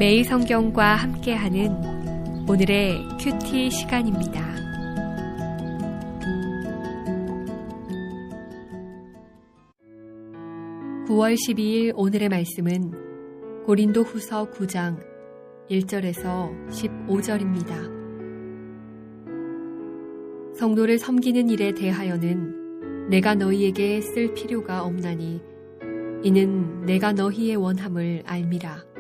매일 성경과 함께하는 오늘의 큐티 시간입니다. (9월 12일) 오늘의 말씀은 고린도후서 9장 1절에서 15절입니다. 성도를 섬기는 일에 대하여는 내가 너희에게 쓸 필요가 없나니 이는 내가 너희의 원함을 알미라.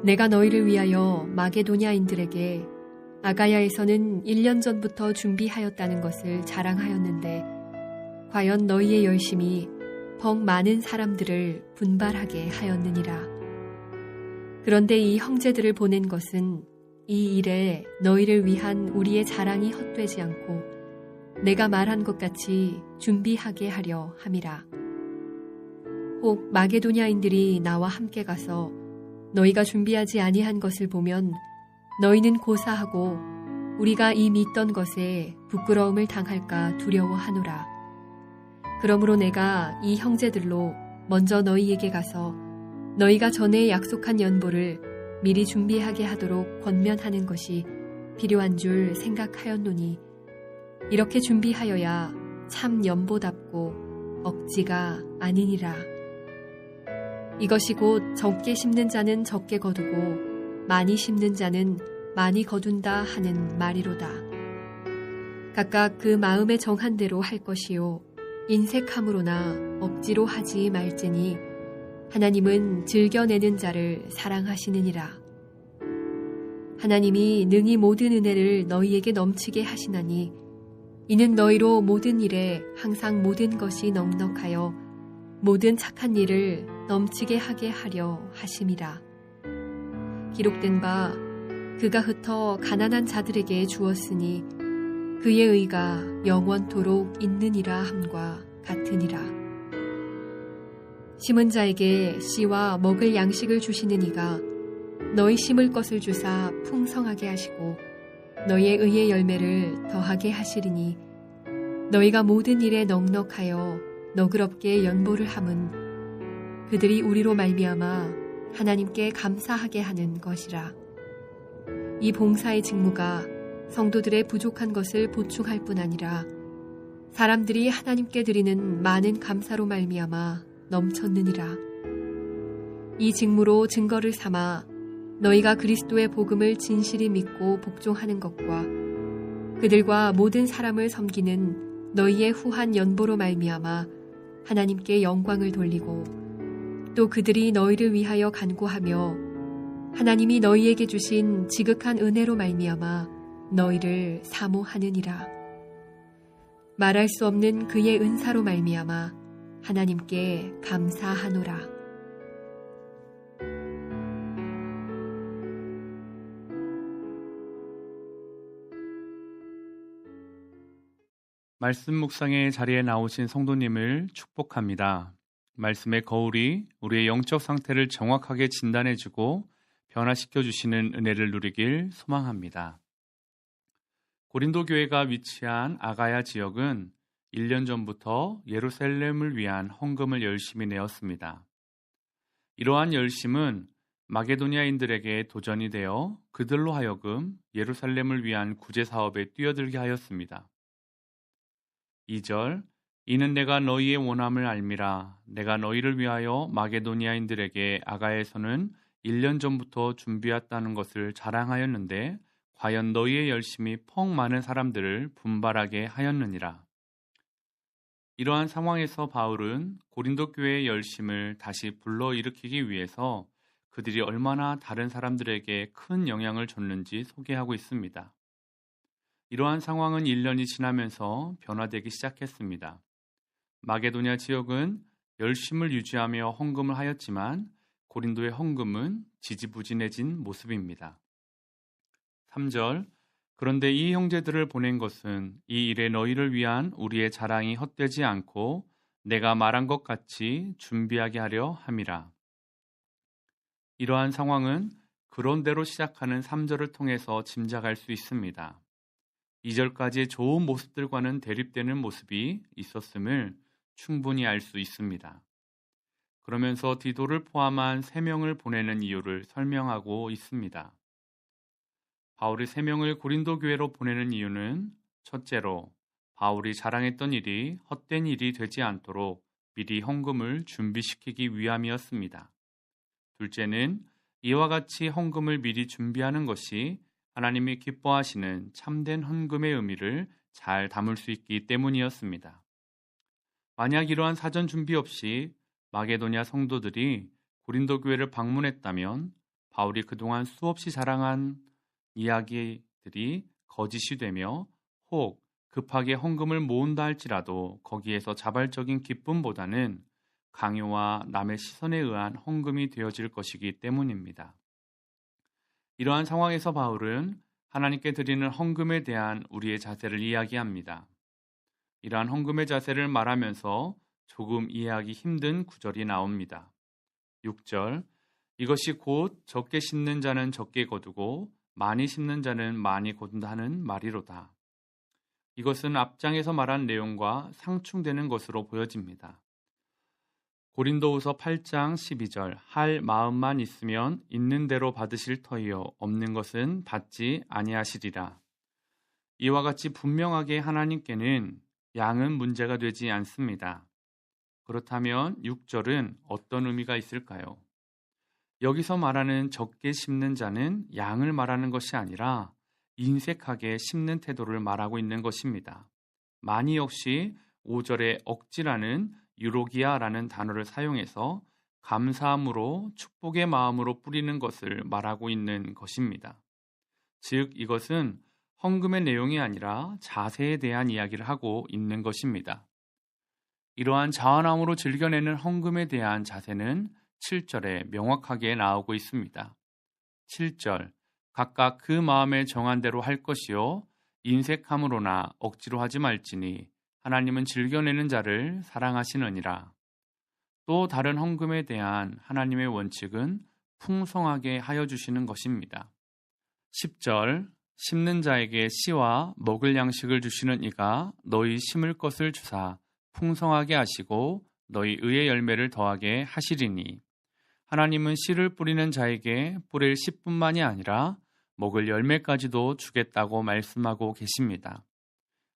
내가 너희를 위하여 마게도냐인들에게 아가야에서는 1년 전부터 준비하였다는 것을 자랑하였는데 과연 너희의 열심이 더 많은 사람들을 분발하게 하였느니라. 그런데 이 형제들을 보낸 것은 이 일에 너희를 위한 우리의 자랑이 헛되지 않고 내가 말한 것 같이 준비하게 하려 함이라. 혹 마게도냐인들이 나와 함께 가서 너희가 준비하지 아니한 것을 보면 너희는 고사하고 우리가 이 믿던 것에 부끄러움을 당할까 두려워하노라. 그러므로 내가 이 형제들로 먼저 너희에게 가서 너희가 전에 약속한 연보를 미리 준비하게 하도록 권면하는 것이 필요한 줄 생각하였노니 이렇게 준비하여야 참 연보답고 억지가 아니니라. 이것이 곧 적게 심는 자는 적게 거두고 많이 심는 자는 많이 거둔다 하는 말이로다. 각각 그 마음에 정한 대로 할 것이요 인색함으로나 억지로 하지 말지니 하나님은 즐겨내는 자를 사랑하시느니라. 하나님이 능히 모든 은혜를 너희에게 넘치게 하시나니 이는 너희로 모든 일에 항상 모든 것이 넉넉하여 모든 착한 일을 넘치게 하게 하려 하심이라. 기록된 바 그가 흩어 가난한 자들에게 주었으니 그의 의가 영원토록 있느니라 함과 같으니라. 심은 자에게 씨와 먹을 양식을 주시는 이가 너희 심을 것을 주사 풍성하게 하시고 너희의 의의 열매를 더하게 하시리니 너희가 모든 일에 넉넉하여 너그럽게 연보를 함은 그들이 우리로 말미암아 하나님께 감사하게 하는 것이라. 이 봉사의 직무가 성도들의 부족한 것을 보충할 뿐 아니라 사람들이 하나님께 드리는 많은 감사로 말미암아 넘쳤느니라. 이 직무로 증거를 삼아 너희가 그리스도의 복음을 진실히 믿고 복종하는 것과 그들과 모든 사람을 섬기는 너희의 후한 연보로 말미암아 하나님께 영광을 돌리고 또 그들이 너희를 위하여 간구하며 하나님이 너희에게 주신 지극한 은혜로 말미암아 너희를 사모하느니라. 말할 수 없는 그의 은사로 말미암아 하나님께 감사하노라. 말씀 묵상의 자리에 나오신 성도님을 축복합니다. 말씀의 거울이 우리의 영적 상태를 정확하게 진단해주고 변화시켜 주시는 은혜를 누리길 소망합니다. 고린도 교회가 위치한 아가야 지역은 1년 전부터 예루살렘을 위한 헌금을 열심히 내었습니다. 이러한 열심은 마게도냐인들에게 도전이 되어 그들로 하여금 예루살렘을 위한 구제 사업에 뛰어들게 하였습니다. 2절 이는 내가 너희의 원함을 알미라. 내가 너희를 위하여 마게도냐인들에게 아가야에서는 1년 전부터 준비했다는 것을 자랑하였는데 과연 너희의 열심이 퍽 많은 사람들을 분발하게 하였느니라. 이러한 상황에서 바울은 고린도 교회의 열심을 다시 불러일으키기 위해서 그들이 얼마나 다른 사람들에게 큰 영향을 줬는지 소개하고 있습니다. 이러한 상황은 1년이 지나면서 변화되기 시작했습니다. 마게도냐 지역은 열심을 유지하며 헌금을 하였지만 고린도의 헌금은 지지부진해진 모습입니다. 3절 그런데 이 형제들을 보낸 것은 이 일에 너희를 위한 우리의 자랑이 헛되지 않고 내가 말한 것 같이 준비하게 하려 함이라. 이러한 상황은 그런대로 시작하는 3절을 통해서 짐작할 수 있습니다. 2절까지의 좋은 모습들과는 대립되는 모습이 있었음을 충분히 알 수 있습니다. 그러면서 디도를 포함한 3명을 보내는 이유를 설명하고 있습니다. 바울이 3명을 고린도 교회로 보내는 이유는 첫째로 바울이 자랑했던 일이 헛된 일이 되지 않도록 미리 헌금을 준비시키기 위함이었습니다. 둘째는 이와 같이 헌금을 미리 준비하는 것이 하나님이 기뻐하시는 참된 헌금의 의미를 잘 담을 수 있기 때문이었습니다. 만약 이러한 사전 준비 없이 마게도냐 성도들이 고린도 교회를 방문했다면 바울이 그동안 수없이 자랑한 이야기들이 거짓이 되며 혹 급하게 헌금을 모은다 할지라도 거기에서 자발적인 기쁨보다는 강요와 남의 시선에 의한 헌금이 되어질 것이기 때문입니다. 이러한 상황에서 바울은 하나님께 드리는 헌금에 대한 우리의 자세를 이야기합니다. 이러한 헌금의 자세를 말하면서 조금 이해하기 힘든 구절이 나옵니다. 6절, 이것이 곧 적게 심는 자는 적게 거두고 많이 심는 자는 많이 거둔다는 말이로다. 이것은 앞장에서 말한 내용과 상충되는 것으로 보여집니다. 고린도후서 8장 12절, 할 마음만 있으면 있는 대로 받으실 터이요 없는 것은 받지 아니하시리라. 이와 같이 분명하게 하나님께는 양은 문제가 되지 않습니다. 그렇다면 6절은 어떤 의미가 있을까요? 여기서 말하는 적게 심는 자는 양을 말하는 것이 아니라 인색하게 심는 태도를 말하고 있는 것입니다. 많이 역시 5절에 억지라는 유로기아라는 단어를 사용해서 감사함으로 축복의 마음으로 뿌리는 것을 말하고 있는 것입니다. 즉 이것은 헌금의 내용이 아니라 자세에 대한 이야기를 하고 있는 것입니다. 이러한 자원함으로 즐겨내는 헌금에 대한 자세는 7절에 명확하게 나오고 있습니다. 7절, 각각 그 마음에 정한 대로 할 것이요 인색함으로나 억지로 하지 말지니 하나님은 즐겨내는 자를 사랑하시느니라. 또 다른 헌금에 대한 하나님의 원칙은 풍성하게 하여 주시는 것입니다. 10절, 심는 자에게 씨와 먹을 양식을 주시는 이가 너희 심을 것을 주사 풍성하게 하시고 너희 의의 열매를 더하게 하시리니 하나님은 씨를 뿌리는 자에게 뿌릴 씨뿐만이 아니라 먹을 열매까지도 주겠다고 말씀하고 계십니다.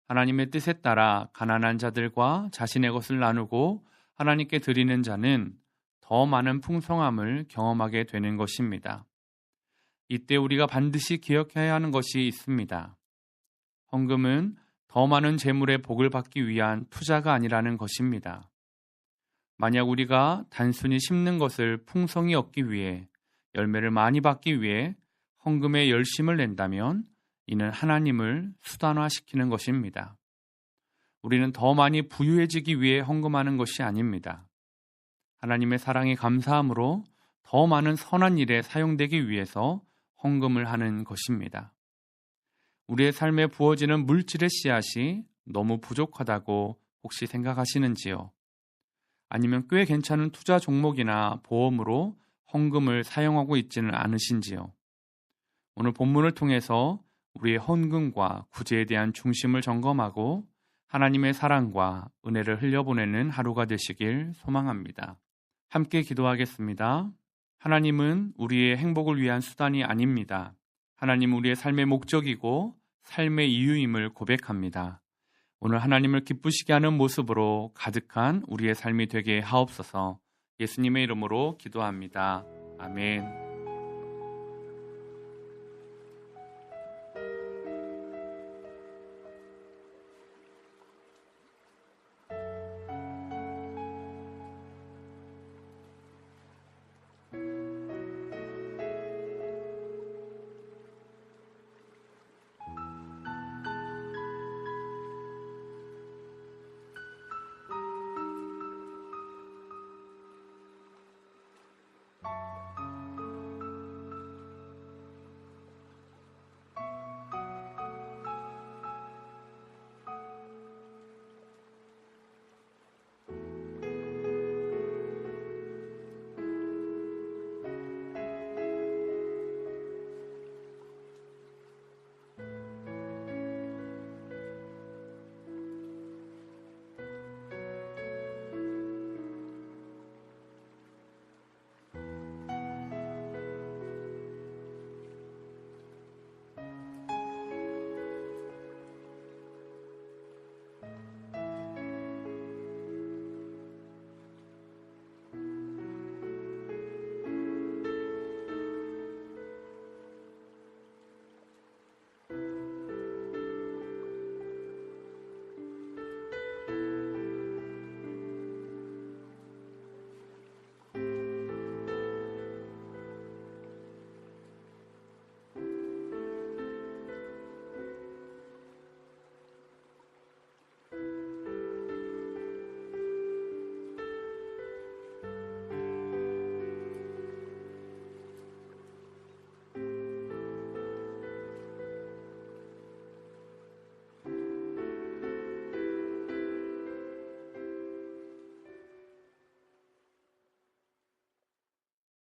하나님의 뜻에 따라 가난한 자들과 자신의 것을 나누고 하나님께 드리는 자는 더 많은 풍성함을 경험하게 되는 것입니다. 이때 우리가 반드시 기억해야 하는 것이 있습니다. 헌금은 더 많은 재물의 복을 받기 위한 투자가 아니라는 것입니다. 만약 우리가 단순히 심는 것을 풍성히 얻기 위해 열매를 많이 받기 위해 헌금에 열심을 낸다면 이는 하나님을 수단화시키는 것입니다. 우리는 더 많이 부유해지기 위해 헌금하는 것이 아닙니다. 하나님의 사랑에 감사함으로 더 많은 선한 일에 사용되기 위해서 헌금을 하는 것입니다. 우리의 삶에 부어지는 물질의 씨앗이 너무 부족하다고 혹시 생각하시는지요? 아니면 꽤 괜찮은 투자 종목이나 보험으로 헌금을 사용하고 있지는 않으신지요? 오늘 본문을 통해서 우리의 헌금과 구제에 대한 중심을 점검하고 하나님의 사랑과 은혜를 흘려보내는 하루가 되시길 소망합니다. 함께 기도하겠습니다. 하나님은 우리의 행복을 위한 수단이 아닙니다. 하나님은 우리의 삶의 목적이고 삶의 이유임을 고백합니다. 오늘 하나님을 기쁘시게 하는 모습으로 가득한 우리의 삶이 되게 하옵소서. 예수님의 이름으로 기도합니다. 아멘.